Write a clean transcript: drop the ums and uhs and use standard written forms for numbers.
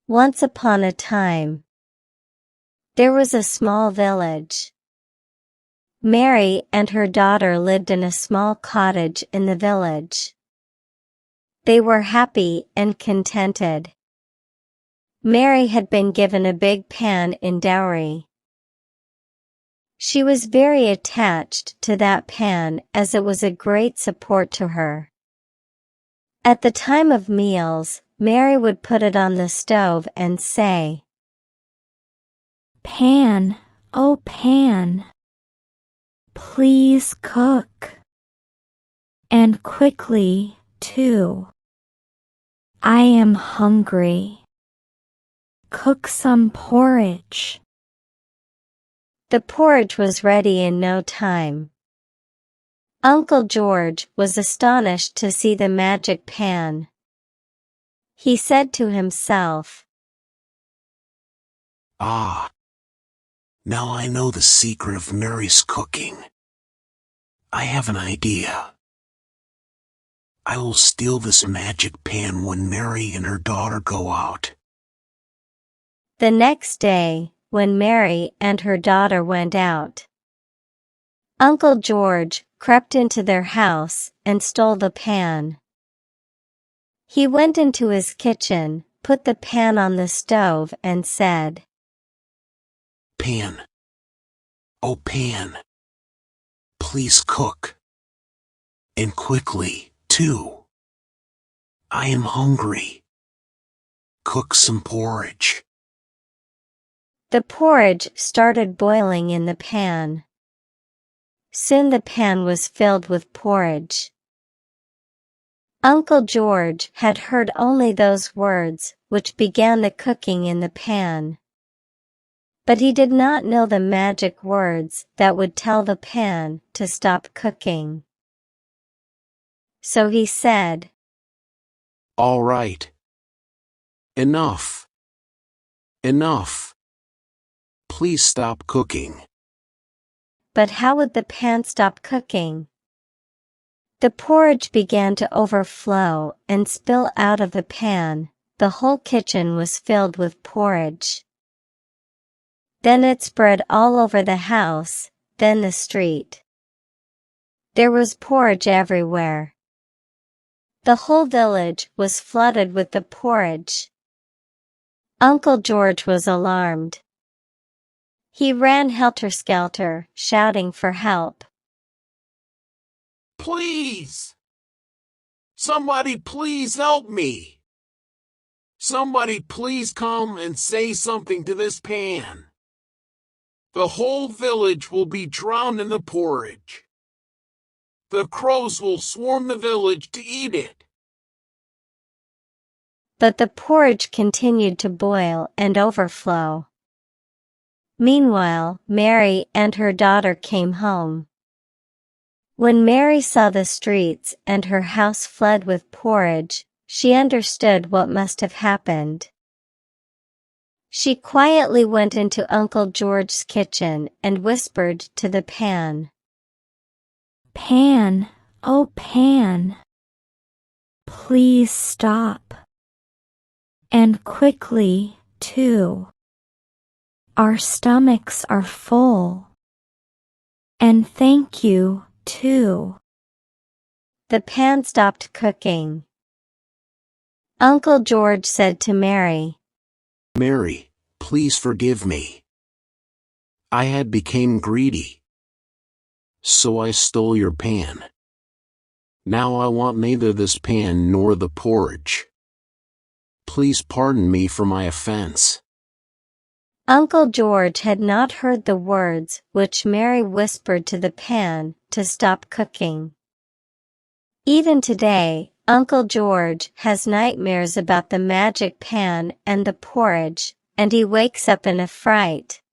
Once upon a time, there was a small village. Mary and her daughter lived in a small cottage in the village. They were happy and contented. Mary had been given a big pan in dowry. She was very attached to that pan as it was a great support to her. At the time of meals, Mary would put it on the stove and say, "Pan, oh pan, please cook. And quickly, too. I am hungry. Cook some porridge." The porridge was ready in no time. Uncle George was astonished to see the magic pan. He said to himself, "Ah, now I know the secret of Mary's cooking. I have an idea. I will steal this magic pan when Mary and her daughter go out." The next day, when Mary and her daughter went out, Uncle George crept into their house and stole the pan. He went into his kitchen, put the pan on the stove and said, "Pan, oh pan, please cook. And quickly, too. I am hungry. Cook some porridge." The porridge started boiling in the pan. Soon the pan was filled with porridge. Uncle George had heard only those words which began the cooking in the pan. But he did not know the magic words that would tell the pan to stop cooking. So he said, "All right. Enough. Enough. Please stop cooking." But how would the pan stop cooking? The porridge began to overflow and spill out of the pan. The whole kitchen was filled with porridge. Then it spread all over the house, then the street. There was porridge everywhere. The whole village was flooded with the porridge. Uncle George was alarmed. He ran helter-skelter, shouting for help. "Please! Somebody please help me! Somebody please come and say something to this pan. The whole village will be drowned in the porridge. The crows will swarm the village to eat it." But the porridge continued to boil and overflow. Meanwhile, Mary and her daughter came home. When Mary saw the streets and her house flood with porridge, she understood what must have happened. She quietly went into Uncle George's kitchen and whispered to the pan, "Pan, oh pan, please stop. And quickly, too. Our stomachs are full. And thank you, too." The pan stopped cooking. Uncle George said to Mary, "Mary, please forgive me. I had become greedy. So I stole your pan. Now I want neither this pan nor the porridge. Please pardon me for my offense." Uncle George had not heard the words which Mary whispered to the pan to stop cooking. Even today, Uncle George has nightmares about the magic pan and the porridge, and he wakes up in a fright